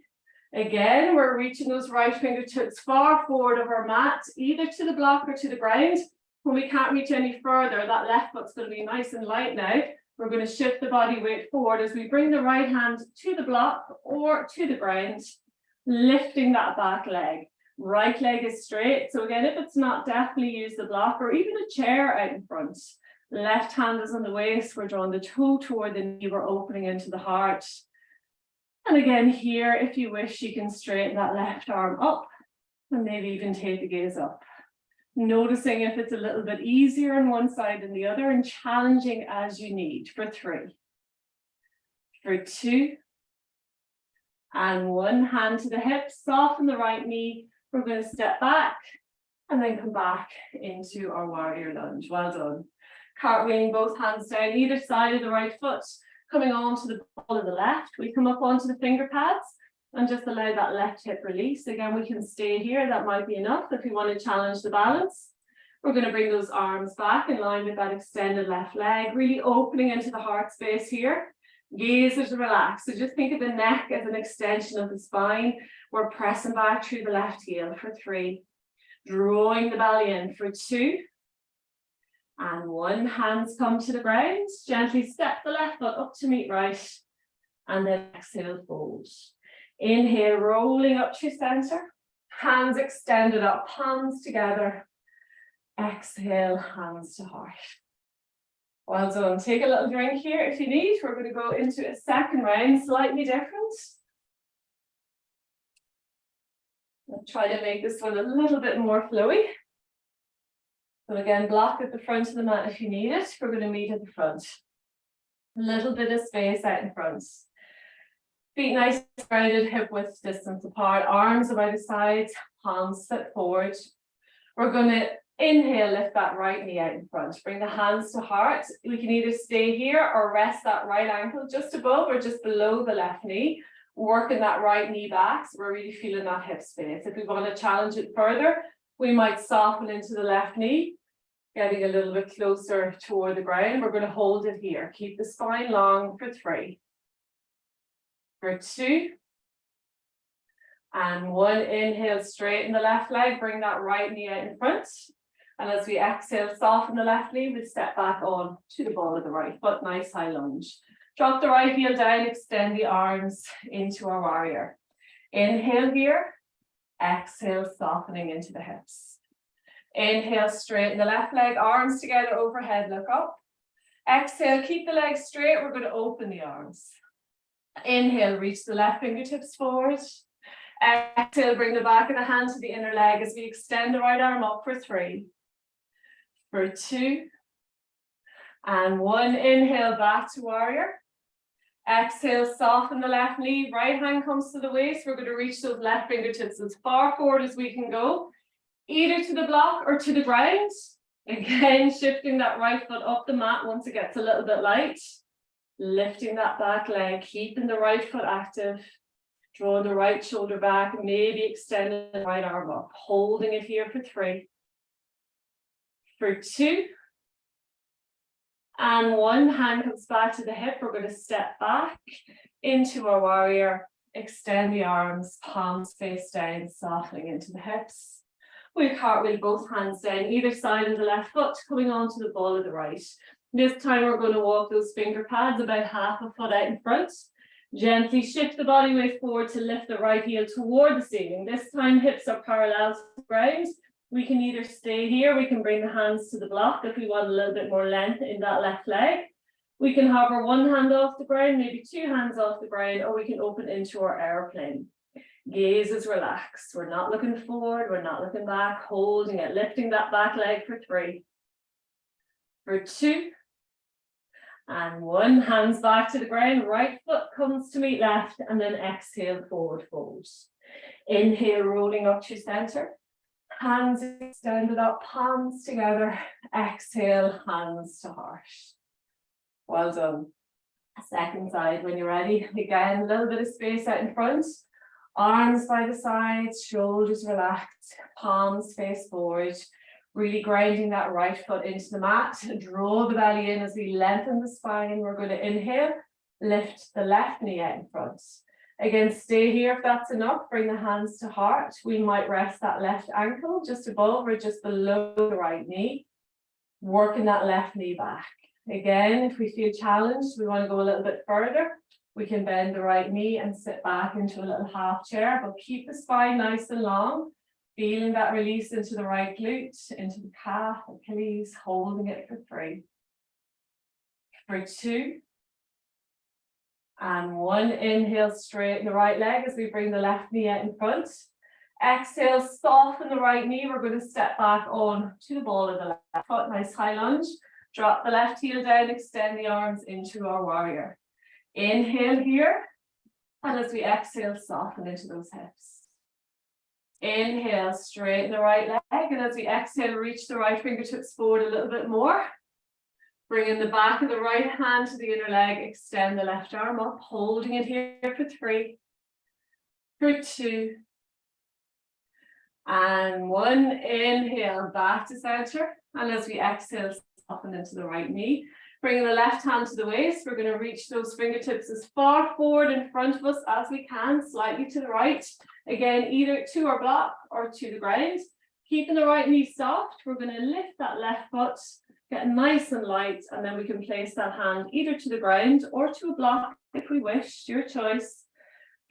Again, we're reaching those right fingertips far forward of our mat, either to the block or to the ground. When we can't reach any further, that left foot's going to be nice and light now. We're going to shift the body weight forward as we bring the right hand to the block or to the ground, lifting that back leg. Right leg is straight. So again, if it's not, definitely use the block or even a chair out in front. Left hand is on the waist. We're drawing the toe toward the knee. We're opening into the heart. And again, here, if you wish, you can straighten that left arm up and maybe even take the gaze up. Noticing if it's a little bit easier on one side than the other and challenging as you need for 3, for 2, and 1. Hand to the hip, soften the right knee. We're going to step back and then come back into our warrior lunge. Well done. Cartwheeling both hands down either side of the right foot. Coming onto the ball of the left, we come up onto the finger pads and just allow that left hip release. Again, we can stay here. That might be enough if we want to challenge the balance. We're going to bring those arms back in line with that extended left leg, really opening into the heart space here. Gaze is relaxed. So just think of the neck as an extension of the spine. We're pressing back through the left heel for 3. Drawing the belly in for 2. And 1. Hands come to the ground. Gently step the left foot up to meet right. And then exhale, fold. Inhale, rolling up to center. Hands extended up, palms together. Exhale, hands to heart. Well done. Take a little drink here if you need. We're going to go into a second round, slightly different. I'll try to make this one a little bit more flowy. So again, block at the front of the mat if you need it. We're going to meet at the front. A little bit of space out in front. Feet nice and grounded, hip width distance apart. Arms by the sides, palms sit forward. We're going to inhale, lift that right knee out in front. Bring the hands to heart. We can either stay here or rest that right ankle just above or just below the left knee. Working that right knee back, so we're really feeling that hip space. If we want to challenge it further, we might soften into the left knee, getting a little bit closer toward the ground. We're going to hold it here. Keep the spine long for 3. For 2. And 1. Inhale, straighten the left leg. Bring that right knee out in front. And as we exhale, soften the left knee, we step back on to the ball of the right foot. Nice high lunge. Drop the right heel down, extend the arms into our warrior. Inhale here. Exhale, softening into the hips. Inhale, straighten the left leg, arms together overhead, look up. Exhale, keep the legs straight. We're going to open the arms. Inhale, reach the left fingertips forward. Exhale, bring the back of the hand to the inner leg as we extend the right arm up for 3. For 2. And 1. Inhale, back to warrior. Exhale, soften the left knee. Right hand comes to the waist. We're going to reach those left fingertips as far forward as we can go, either to the block or to the ground. Again, shifting that right foot up the mat once it gets a little bit light. Lifting that back leg, keeping the right foot active. Drawing the right shoulder back, maybe extending the right arm up. Holding it here for 3. For 2. And 1. Hand comes back to the hip. We're going to step back into our warrior. Extend the arms, palms face down, softening into the hips. We cartwheel both hands down either side of the left foot, coming onto the ball of the right. This time we're going to walk those finger pads about half a foot out in front. Gently shift the body weight forward to lift the right heel toward the ceiling. This time hips are parallel to the ground. We can either stay here, we can bring the hands to the block if we want a little bit more length in that left leg. We can hover one hand off the ground, maybe 2 hands off the ground, or we can open into our airplane. Gaze is relaxed. We're not looking forward, we're not looking back, holding it, lifting that back leg for 3. For 2. And 1. Hands back to the ground, right foot comes to meet left, and then exhale, forward fold. Inhale, rolling up to center. Hands extended up, palms together. Exhale, hands to heart. Well done. Second side when you're ready. Again, a little bit of space out in front. Arms by the sides, shoulders relaxed, palms face forward. Really grounding that right foot into the mat. Draw the belly in as we lengthen the spine. We're going to inhale, lift the left knee out in front. Again, stay here if that's enough. Bring the hands to heart. We might rest that left ankle just above or just below the right knee. Working that left knee back. Again, if we feel challenged, we want to go a little bit further. We can bend the right knee and sit back into a little half chair, but keep the spine nice and long. Feeling that release into the right glute, into the calf, Achilles, holding it for 3. For 2. And 1. Inhale, straighten the right leg as we bring the left knee out in front. Exhale, soften the right knee. We're going to step back on to the ball of the left foot. Nice high lunge. Drop the left heel down, extend the arms into our warrior. Inhale here. And as we exhale, soften into those hips. Inhale, straighten the right leg, and as we exhale, reach the right fingertips forward a little bit more. Bring in the back of the right hand to the inner leg, extend the left arm up, holding it here for 3. For 2. And 1. Inhale, back to center, and as we exhale, soften into the right knee. Bringing the left hand to the waist, we're going to reach those fingertips as far forward in front of us as we can, slightly to the right. Again, either to our block or to the ground. Keeping the right knee soft, we're going to lift that left foot, get nice and light, and then we can place that hand either to the ground or to a block if we wish, your choice.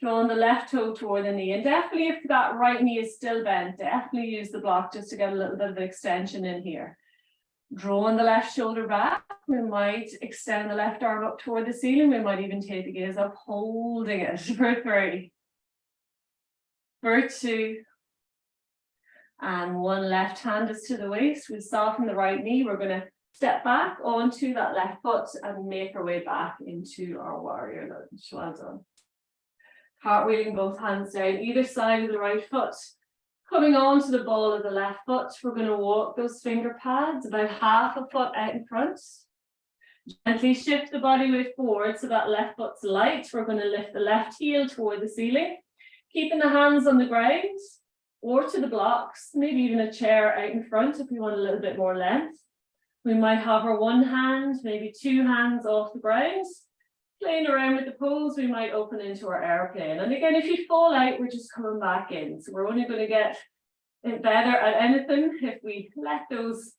Drawing the left toe toward the knee, and definitely if that right knee is still bent, definitely use the block just to get a little bit of extension in here. Drawing the left shoulder back, we might extend the left arm up toward the ceiling. We might even take the gaze up, holding it for 3, for 2, and 1. Left hand is to the waist. We soften the right knee. We're going to step back onto that left foot and make our way back into our warrior lunge. Well done. Cartwheeling both hands down either side of the right foot. Coming on to the ball of the left foot, we're going to walk those finger pads about half a foot out in front. Gently shift the body weight forward so that left foot's light. We're going to lift the left heel toward the ceiling, keeping the hands on the ground or to the blocks, maybe even a chair out in front if we want a little bit more length. We might hover one hand, maybe 2 hands off the ground. Playing around with the pose, we might open into our airplane. And again, if you fall out, we're just coming back in. So we're only going to get better at anything if we let those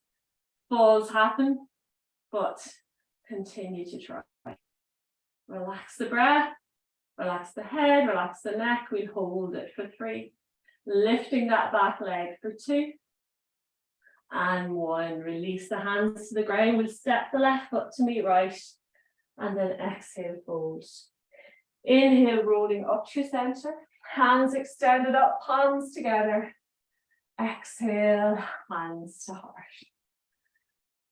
falls happen, but continue to try. Relax the breath, relax the head, relax the neck. We hold it for 3. Lifting that back leg for 2. And 1. Release the hands to the ground. We'll step the left foot to meet right. And then exhale, fold. Inhale, rolling up to center. Hands extended up, palms together. Exhale, hands to heart.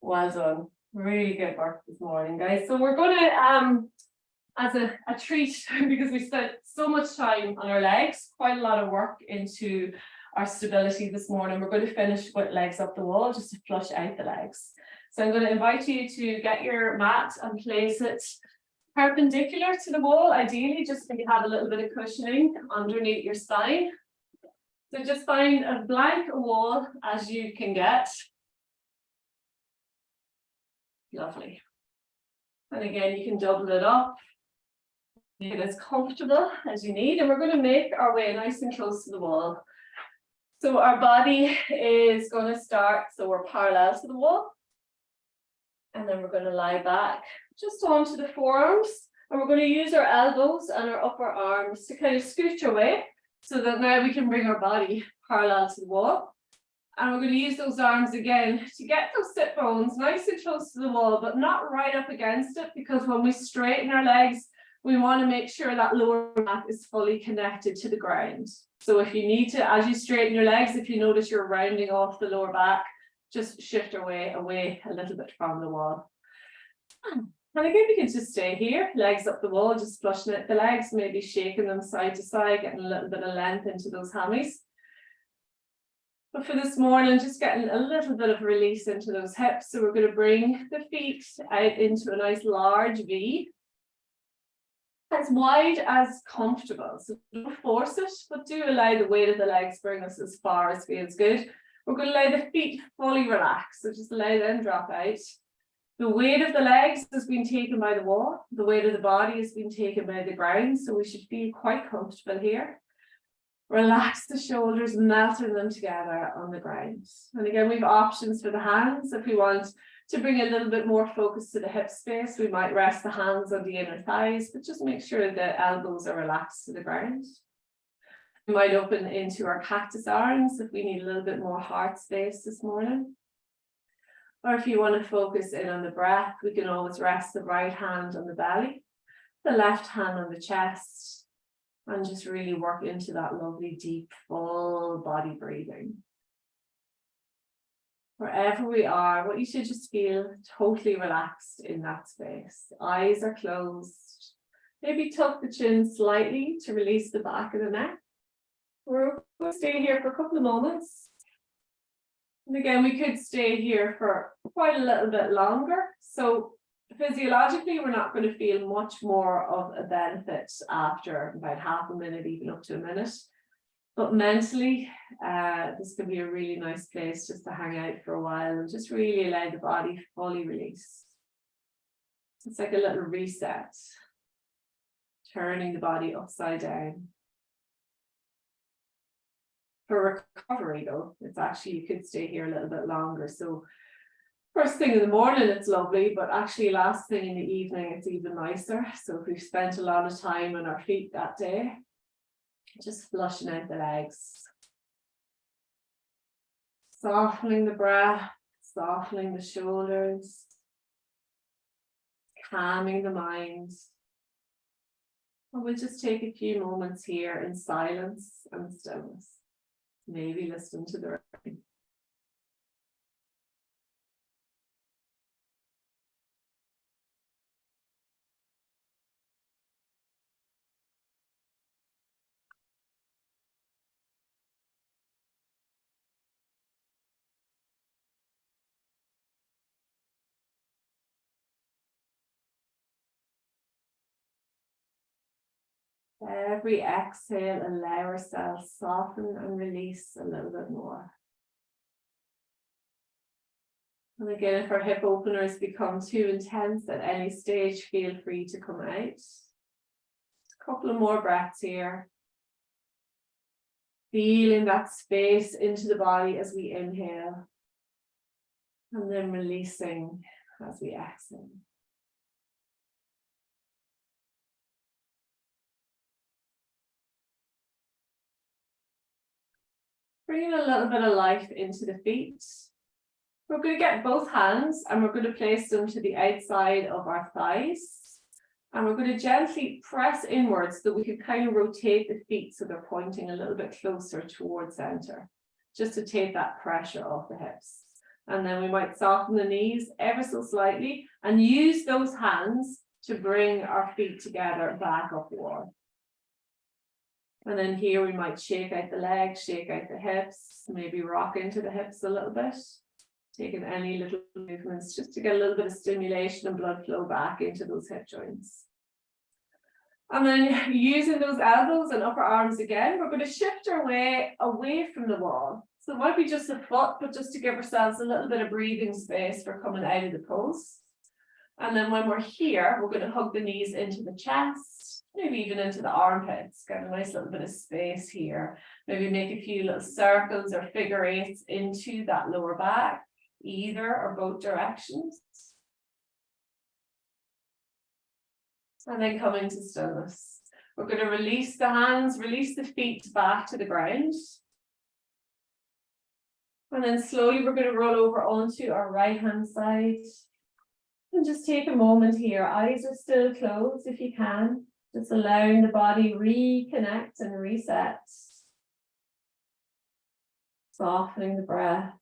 Well done. Really good work this morning, guys. So we're going to, as a treat, because we spent so much time on our legs, quite a lot of work into our stability this morning. We're going to finish with legs up the wall, just to flush out the legs. So I'm going to invite you to get your mat and place it perpendicular to the wall, ideally, just so you have a little bit of cushioning underneath your spine. So just find as blank a wall as you can get. Lovely. And again, you can double it up. Make it as comfortable as you need. And we're going to make our way nice and close to the wall. So our body is going to start, so we're parallel to the wall. And then we're going to lie back just onto the forearms. And we're going to use our elbows and our upper arms to kind of scooch away so that now we can bring our body parallel to the wall. And we're going to use those arms again to get those sit bones nice and close to the wall, but not right up against it, because when we straighten our legs, we want to make sure that lower back is fully connected to the ground. So if you need to, as you straighten your legs, if you notice you're rounding off the lower back, just shift away a little bit from the wall. And again, we can just stay here, legs up the wall, just flushing out the legs, maybe shaking them side to side, getting a little bit of length into those hammies. But for this morning, just getting a little bit of release into those hips. So we're going to bring the feet out into a nice large V. As wide as comfortable. So don't force it, but do allow the weight of the legs bring us as far as feels good. We're going to allow the feet fully relax. So just allow them drop out. The weight of the legs has been taken by the wall. The weight of the body has been taken by the ground. So we should feel quite comfortable here. Relax the shoulders, melting them together on the ground. And again, we have options for the hands. If we want to bring a little bit more focus to the hip space, we might rest the hands on the inner thighs, but just make sure the elbows are relaxed to the ground. We might open into our cactus arms if we need a little bit more heart space this morning. Or if you want to focus in on the breath, we can always rest the right hand on the belly, the left hand on the chest, and just really work into that lovely, deep, full body breathing. Wherever we are, what you should just feel totally relaxed in that space. Eyes are closed. Maybe tuck the chin slightly to release the back of the neck. We're going to stay here for a couple of moments. And again, we could stay here for quite a little bit longer. So physiologically, we're not going to feel much more of a benefit after about half a minute, even up to a minute. But mentally, this could be a really nice place just to hang out for a while and just really allow the body fully release. It's like a little reset, turning the body upside down. For recovery though, it's actually, you could stay here a little bit longer. So first thing in the morning, it's lovely, but actually last thing in the evening, it's even nicer. So if we've spent a lot of time on our feet that day, just flushing out the legs. Softening the breath, softening the shoulders, calming the mind. And we'll just take a few moments here in silence and stillness. Maybe listen to the rain. Every exhale, allow ourselves soften and release a little bit more. And again, if our hip openers become too intense at any stage, feel free to come out. Just a couple of more breaths here. Feeling that space into the body as we inhale. And then releasing as we exhale. Bringing a little bit of life into the feet. We're going to get both hands and we're going to place them to the outside of our thighs. And we're going to gently press inwards so that we can kind of rotate the feet so they're pointing a little bit closer towards center, just to take that pressure off the hips. And then we might soften the knees ever so slightly and use those hands to bring our feet together back up the wall. And then here we might shake out the legs, shake out the hips, maybe rock into the hips a little bit. Taking any little movements just to get a little bit of stimulation and blood flow back into those hip joints. And then using those elbows and upper arms again, we're going to shift our way away from the wall. So it might be just a foot, but just to give ourselves a little bit of breathing space for coming out of the pose. And then when we're here, we're going to hug the knees into the chest, maybe even into the armpits, get a nice little bit of space here. Maybe make a few little circles or figure eights into that lower back, either or both directions. And then coming to stillness. We're going to release the hands, release the feet back to the ground. And then slowly we're going to roll over onto our right hand side. And just take a moment here. Eyes are still closed if you can. Just allowing the body reconnect and reset. Softening the breath.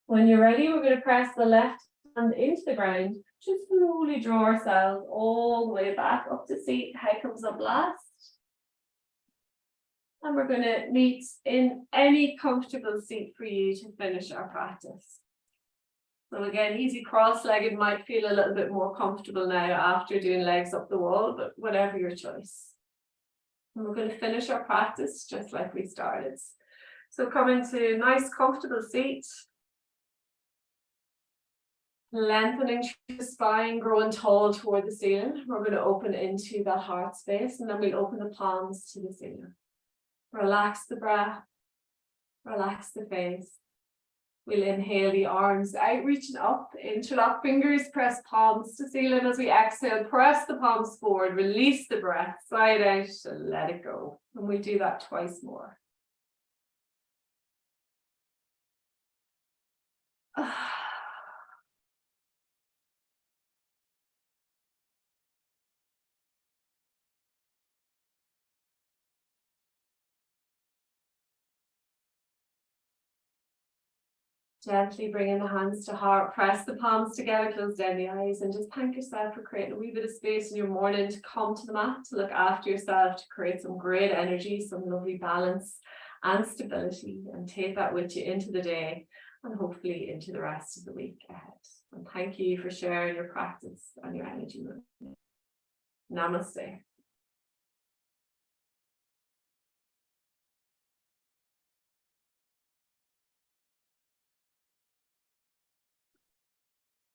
When you're ready, we're going to press the left hand into the ground. Just slowly draw ourselves all the way back up to seat. Head comes up last. And we're going to meet in any comfortable seat for you to finish our practice. So again, easy cross-legged might feel a little bit more comfortable now after doing legs up the wall, but whatever your choice. And we're going to finish our practice just like we started. So coming to a nice comfortable seat. Lengthening the spine, growing tall toward the ceiling. We're going to open into that heart space and then we'll open the palms to the ceiling. Relax the breath, relax the face. We'll inhale the arms out, reaching up, interlock fingers, press palms to ceiling as we exhale, press the palms forward, release the breath, side out, and let it go. And we do that twice more. Gently bringing the hands to heart, press the palms together, close down the eyes, and just thank yourself for creating a wee bit of space in your morning to come to the mat, to look after yourself, to create some great energy, some lovely balance and stability, and take that with you into the day and hopefully into the rest of the week ahead. And thank you for sharing your practice and your energy with me. Namaste.